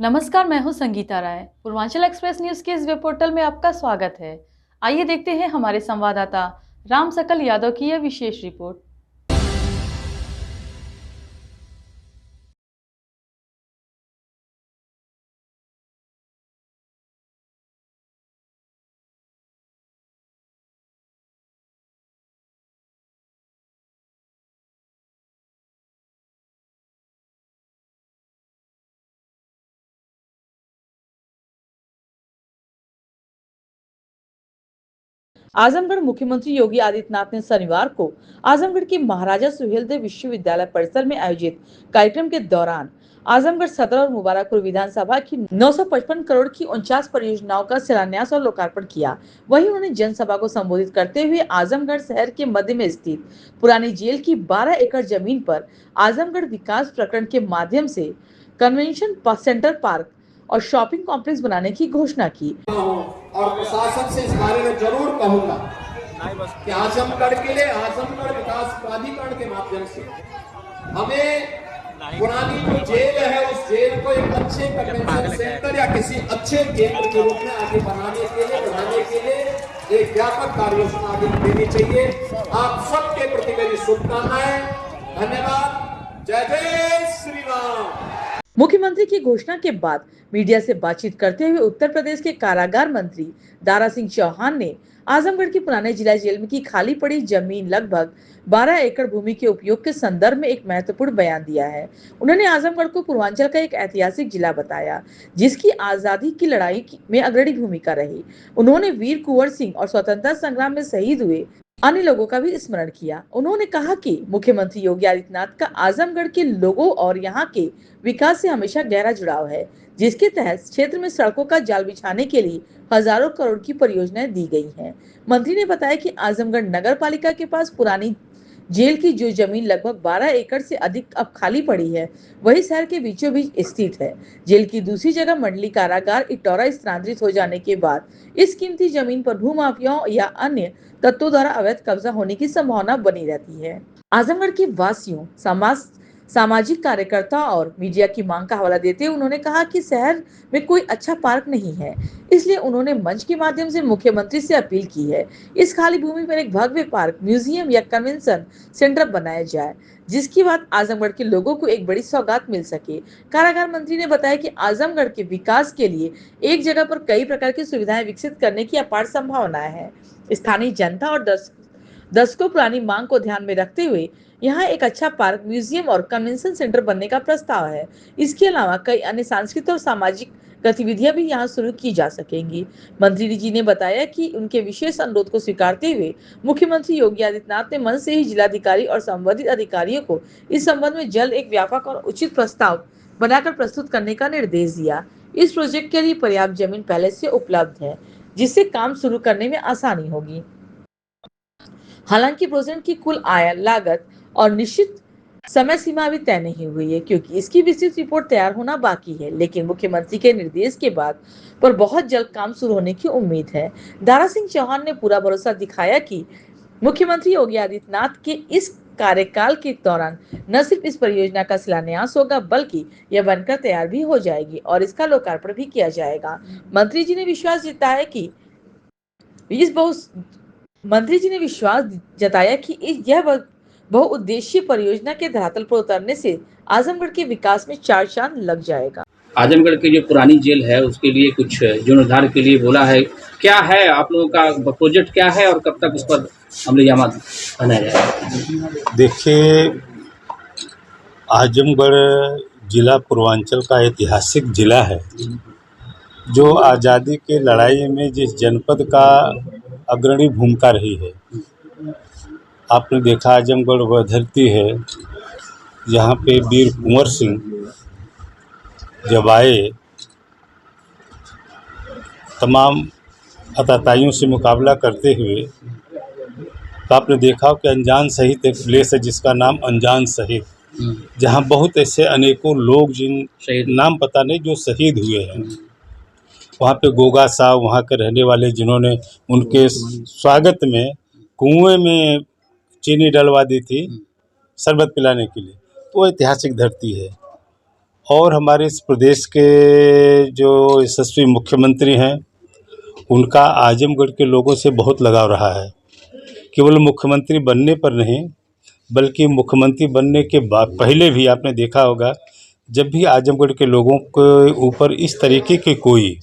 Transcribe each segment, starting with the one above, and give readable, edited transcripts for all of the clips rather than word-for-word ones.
नमस्कार, मैं हूं संगीता राय। पूर्वांचल एक्सप्रेस न्यूज के इस वेब पोर्टल में आपका स्वागत है। आइए देखते हैं हमारे संवाददाता राम सकल यादव की यह विशेष रिपोर्ट। आजमगढ़ मुख्यमंत्री योगी आदित्यनाथ ने शनिवार को आजमगढ़ के महाराजा सुहेलदेव विश्वविद्यालय परिसर में आयोजित कार्यक्रम के दौरान आजमगढ़ सदर और मुबारकपुर विधानसभा की 955 करोड़ की 49 परियोजनाओं का शिलान्यास और लोकार्पण किया। वहीं उन्होंने जनसभा को संबोधित करते हुए आजमगढ़ शहर के मध्य में स्थित पुरानी जेल की 12 एकड़ जमीन पर आजमगढ़ विकास प्रकरण के माध्यम से कन्वेंशन सेंटर, पार्क और शॉपिंग कॉम्प्लेक्स बनाने की घोषणा की। और प्रशासन से इस बारे में जरूर कहूंगा कि आजमगढ़ के लिए आजमगढ़ विकास प्राधिकरण के माध्यम से हमें पुरानी जो जेल है उस जेल को एक अच्छे कन्वेंशन सेंटर या किसी अच्छे केंद्र के रूप में आगे बढ़ाने के लिए एक व्यापक कार्य योजना आगे देनी चाहिए। आप सबके प्रति मेरी शुभकामनाएं। धन्यवाद। जय जय श्री राम। मुख्यमंत्री की घोषणा के बाद मीडिया से बातचीत करते हुए उत्तर प्रदेश के कारागार मंत्री दारा सिंह चौहान ने आजमगढ़ की पुराने जिला जेल में की खाली पड़ी जमीन लगभग 12 एकड़ भूमि के उपयोग के संदर्भ में एक महत्वपूर्ण बयान दिया है। उन्होंने आजमगढ़ को पूर्वांचल का एक ऐतिहासिक जिला बताया, जिसकी आजादी की लड़ाई में अग्रणी भूमिका रही। उन्होंने वीर कुंवर सिंह और स्वतंत्रता संग्राम में शहीद हुए अन्य लोगों का भी स्मरण किया। उन्होंने कहा कि मुख्यमंत्री योगी आदित्यनाथ का आजमगढ़ के लोगों और यहाँ के विकास से हमेशा गहरा जुड़ाव है, जिसके तहत क्षेत्र में सड़कों का जाल बिछाने के लिए हजारों करोड़ की परियोजनाएं दी गई हैं। मंत्री ने बताया कि आजमगढ़ नगर पालिका के पास पुरानी जेल की जो जमीन लगभग 12 एकड़ से अधिक अब खाली पड़ी है, वही शहर के बीचों बीच स्थित है। जेल की दूसरी जगह मंडली कारागार इटौरा स्थानांतरित हो जाने के बाद इस कीमती जमीन पर भूमाफियाओं या अन्य तत्वों द्वारा अवैध कब्जा होने की संभावना बनी रहती है। आजमगढ़ के वासियों, सामाजिक कार्यकर्ता और मीडिया की मांग का हवाला देते हुए उन्होंने कहा कि शहर में कोई अच्छा पार्क नहीं है, इसलिए उन्होंने मंच के माध्यम से मुख्यमंत्री से अपील की है, इस खाली भूमि पर एक भव्य पार्क, म्यूजियम या कन्वेंशन सेंटर बनाया जाए, जिसकी बात आजमगढ़ के लोगों को एक बड़ी सौगात मिल सके। कारागार मंत्री ने बताया कि आजमगढ़ के विकास के लिए एक जगह पर कई प्रकार की सुविधाएं विकसित करने की अपार संभावनाएं है। स्थानीय जनता और दर्शकों पुरानी मांग को ध्यान में रखते हुए यहाँ एक अच्छा पार्क, म्यूजियम और कन्वेंशन सेंटर बनने का प्रस्ताव है। इसके अलावा कई अन्य सांस्कृतिक और सामाजिक गतिविधियां भी यहाँ शुरू की जा सकेंगी। मंत्री जी ने बताया कि उनके विशेष अनुरोध को स्वीकारते हुए मुख्यमंत्री योगी आदित्यनाथ ने मंच से ही जिलाधिकारी और संबंधित अधिकारियों को इस संबंध में जल्द एक व्यापक और उचित प्रस्ताव बनाकर प्रस्तुत करने का निर्देश दिया। इस प्रोजेक्ट के लिए पर्याप्त जमीन पहले से उपलब्ध है, जिससे काम शुरू करने में आसानी होगी। हालांकि प्रोजेक्ट की कुल आय, लागत और निश्चित समय सीमा अभी तय नहीं हुई है, क्योंकि इसकी विस्तृत रिपोर्ट तैयार होना बाकी है, लेकिन मुख्यमंत्री के निर्देश के बाद पर बहुत जल्द काम शुरू होने की उम्मीद है। दारा सिंह चौहान ने पूरा भरोसा दिखाया कि मुख्यमंत्री योगी आदित्यनाथ के इस कार्यकाल के दौरान न सिर्फ इस परियोजना का शिलान्यास होगा, बल्कि यह बनकर तैयार भी हो जाएगी और इसका लोकार्पण भी किया जाएगा। मंत्री जी ने विश्वास जताया कि यह बहुउद्देशीय परियोजना के धरातल पर उतरने से आजमगढ़ के विकास में चार चांद लग जाएगा। आजमगढ़ की जो पुरानी जेल है उसके लिए कुछ जीर्णोद्धार के लिए बोला है, क्या है आप लोगों का प्रोजेक्ट, क्या है और कब तक उस पर अमलीजामा बनाया जाएगा? देखिए, आजमगढ़ जिला पूर्वांचल का ऐतिहासिक जिला है, जो आज़ादी के लड़ाई में जिस जनपद का अग्रणी भूमिका रही है। आपने देखा आजमगढ़ वह धरती है जहाँ पे वीर कुंवर सिंह जब आए, तमाम अताताइयों से मुकाबला करते हुए, तो आपने देखा कि अनजान शहीद एक प्लेस है जिसका नाम अनजान शहीद, जहाँ बहुत ऐसे अनेकों लोग जिन नाम पता नहीं जो शहीद हुए हैं। वहाँ पे गोगा साहब वहाँ के रहने वाले, जिन्होंने उनके स्वागत में कुएं में चीनी डलवा दी थी शरबत पिलाने के लिए, तो ऐतिहासिक धरती है। और हमारे इस प्रदेश के जो यशस्वी मुख्यमंत्री हैं उनका आजमगढ़ के लोगों से बहुत लगाव रहा है। केवल मुख्यमंत्री बनने पर नहीं बल्कि मुख्यमंत्री बनने के बाद पहले भी आपने देखा होगा, जब भी आजमगढ़ के लोगों के ऊपर इस तरीके के कोई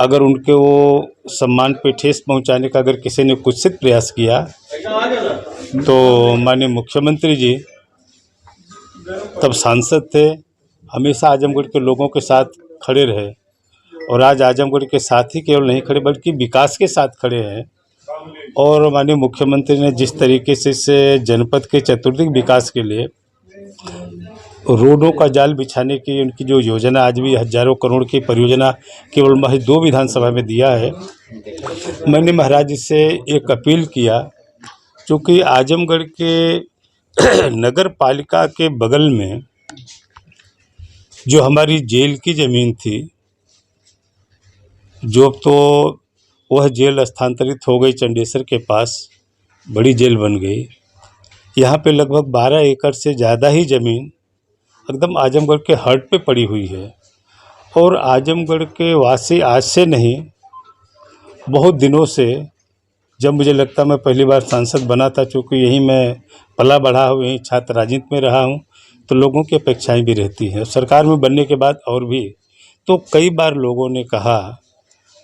अगर उनके वो सम्मान पे ठेस पहुंचाने का अगर किसी ने कुत्सित प्रयास किया तो माननीय मुख्यमंत्री जी तब सांसद थे, हमेशा आजमगढ़ के लोगों के साथ खड़े रहे और आज आजमगढ़ के साथ ही केवल नहीं खड़े बल्कि विकास के साथ खड़े हैं। और माननीय मुख्यमंत्री ने जिस तरीके से इस जनपद के चतुर्दिक विकास के लिए रोडों का जाल बिछाने की उनकी जो योजना आज भी हजारों करोड़ की परियोजना केवल महज 2 विधानसभा में दिया है। मैंने महाराज जी से एक अपील किया, चूँकि आजमगढ़ के नगर पालिका के बगल में जो हमारी जेल की ज़मीन थी, जो तो वह जेल स्थानांतरित हो गई चंडेसर के पास, बड़ी जेल बन गई। यहाँ पे लगभग 12 एकड़ से ज़्यादा ही ज़मीन एकदम आजमगढ़ के हर्ट पे पड़ी हुई है और आजमगढ़ के वासी आज से नहीं बहुत दिनों से, जब मुझे लगता मैं पहली बार सांसद बना था, चूँकि यहीं मैं पला बढ़ा हूँ, यहीं छात्र राजनीति में रहा हूँ, तो लोगों की अपेक्षाएं भी रहती हैं। सरकार में बनने के बाद और भी तो कई बार लोगों ने कहा,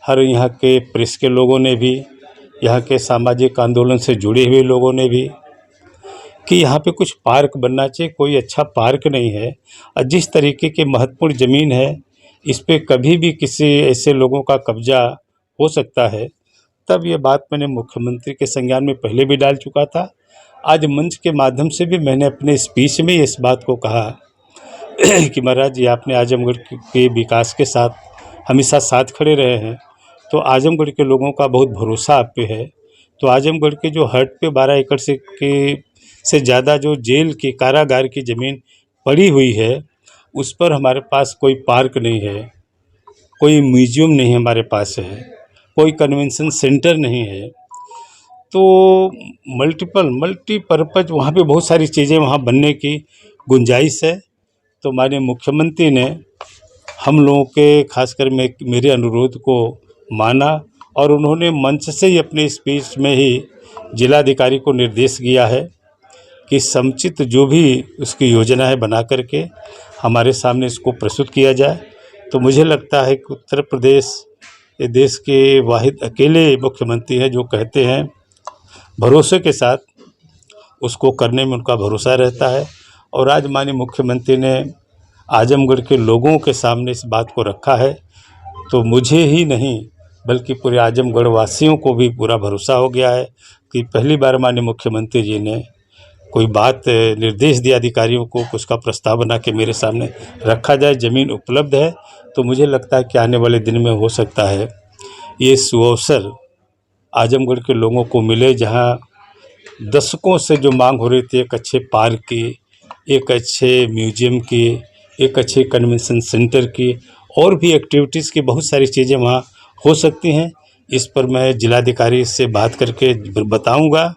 हर यहाँ के प्रेस के लोगों ने भी, यहाँ के सामाजिक आंदोलन से जुड़े हुए लोगों ने भी, कि यहाँ पे कुछ पार्क बनना चाहिए। कोई अच्छा पार्क नहीं है और जिस तरीके की महत्वपूर्ण ज़मीन है इस पे कभी भी किसी ऐसे लोगों का कब्जा हो सकता है। तब ये बात मैंने मुख्यमंत्री के संज्ञान में पहले भी डाल चुका था। आज मंच के माध्यम से भी मैंने अपने स्पीच में इस बात को कहा कि महाराज जी आपने आजमगढ़ के विकास के साथ हमेशा साथ खड़े रहे हैं, तो आजमगढ़ के लोगों का बहुत भरोसा आप पे है। तो आजमगढ़ के जो हट पे 12 एकड़ से ज़्यादा जो जेल की कारागार की ज़मीन पड़ी हुई है, उस पर हमारे पास कोई पार्क नहीं है, कोई म्यूजियम नहीं हमारे पास है, कोई कन्वेंशन सेंटर नहीं है। तो मल्टीपर्पज़ वहाँ पे बहुत सारी चीज़ें वहाँ बनने की गुंजाइश है। तो माननीय मुख्यमंत्री ने हम लोगों के खासकर मेरे अनुरोध को माना और उन्होंने मंच से ही अपने स्पीच में ही जिलाधिकारी को निर्देश दिया है कि समुचित जो भी उसकी योजना है बना करके हमारे सामने इसको प्रस्तुत किया जाए। तो मुझे लगता है कि उत्तर प्रदेश ये देश के वाहिद अकेले मुख्यमंत्री हैं जो कहते हैं भरोसे के साथ उसको करने में उनका भरोसा रहता है। और आज माननीय मुख्यमंत्री ने आजमगढ़ के लोगों के सामने इस बात को रखा है, तो मुझे ही नहीं बल्कि पूरे आजमगढ़ वासियों को भी पूरा भरोसा हो गया है कि पहली बार माननीय मुख्यमंत्री जी ने कोई बात निर्देश दिया अधिकारियों को कि उसका प्रस्ताव बना के मेरे सामने रखा जाए। ज़मीन उपलब्ध है, तो मुझे लगता है कि आने वाले दिन में हो सकता है ये सुअवसर आजमगढ़ के लोगों को मिले, जहां दशकों से जो मांग हो रही थी एक अच्छे पार्क की, एक अच्छे म्यूजियम की, एक अच्छे कन्वेंशन सेंटर की और भी एक्टिविटीज़ की बहुत सारी चीज़ें वहाँ हो सकती हैं। इस पर मैं जिलाधिकारी से बात करके बताऊंगा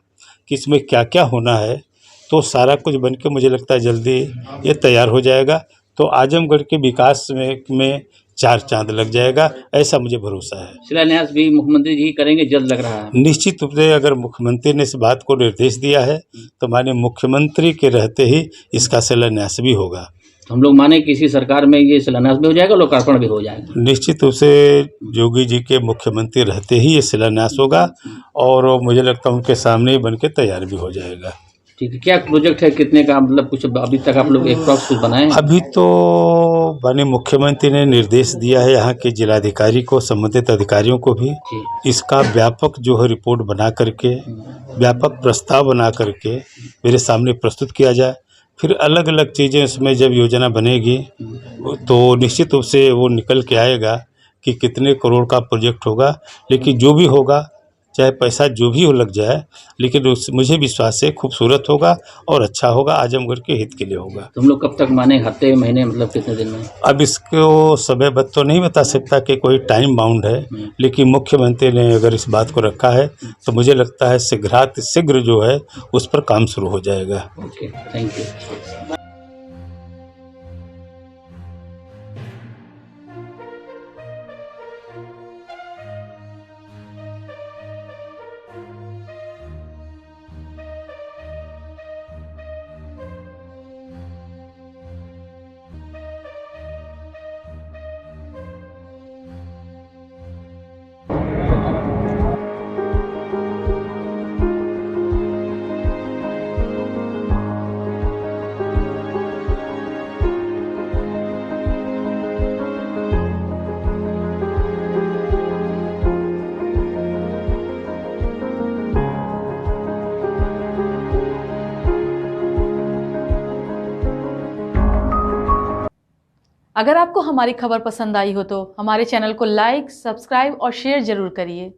कि इसमें क्या क्या होना है, तो सारा कुछ बन के मुझे लगता है जल्दी ये तैयार हो जाएगा। तो आजमगढ़ के विकास में 4 चांद लग जाएगा, ऐसा मुझे भरोसा है। शिलान्यास भी मुख्यमंत्री जी करेंगे, जल्द लग रहा है। निश्चित रूप से अगर मुख्यमंत्री ने इस बात को निर्देश दिया है तो माननीय मुख्यमंत्री के रहते ही इसका शिलान्यास भी होगा। हम लोग माने कि इसी सरकार में ये शिलान्यास भी हो जाएगा, लोकार्पण भी हो जाएगा। निश्चित रूप से योगी जी के मुख्यमंत्री रहते ही ये शिलान्यास होगा और मुझे लगता है उनके सामने ही बन के तैयार भी हो जाएगा। ठीक है, क्या प्रोजेक्ट है, कितने का, मतलब कुछ अभी तक आप लोग अप्रॉक्स कुछ बनाए हैं? अभी तो माननीय मुख्यमंत्री ने निर्देश दिया है यहाँ के जिलाधिकारी को, संबंधित अधिकारियों को भी, इसका व्यापक जो है रिपोर्ट बना करके, व्यापक प्रस्ताव बना करके मेरे सामने प्रस्तुत किया जाए। फिर अलग अलग चीज़ें उसमें जब योजना बनेगी तो निश्चित रूप से वो निकल के आएगा कि कितने करोड़ का प्रोजेक्ट होगा। लेकिन जो भी होगा, चाहे पैसा जो भी हो लग जाए, लेकिन मुझे विश्वास है खूबसूरत होगा और अच्छा होगा, आजमगढ़ के हित के लिए होगा। तुम लोग कब तक माने, हफ्ते महीने, मतलब कितने दिन में? अब इसको समयबद्ध तो नहीं बता सकता कि कोई टाइम बाउंड है, लेकिन मुख्यमंत्री ने अगर इस बात को रखा है तो मुझे लगता है शीघ्र जो है उस पर काम शुरू हो जाएगा। Okay, thank you. अगर आपको हमारी खबर पसंद आई हो तो हमारे चैनल को लाइक, सब्सक्राइब और शेयर जरूर करिए।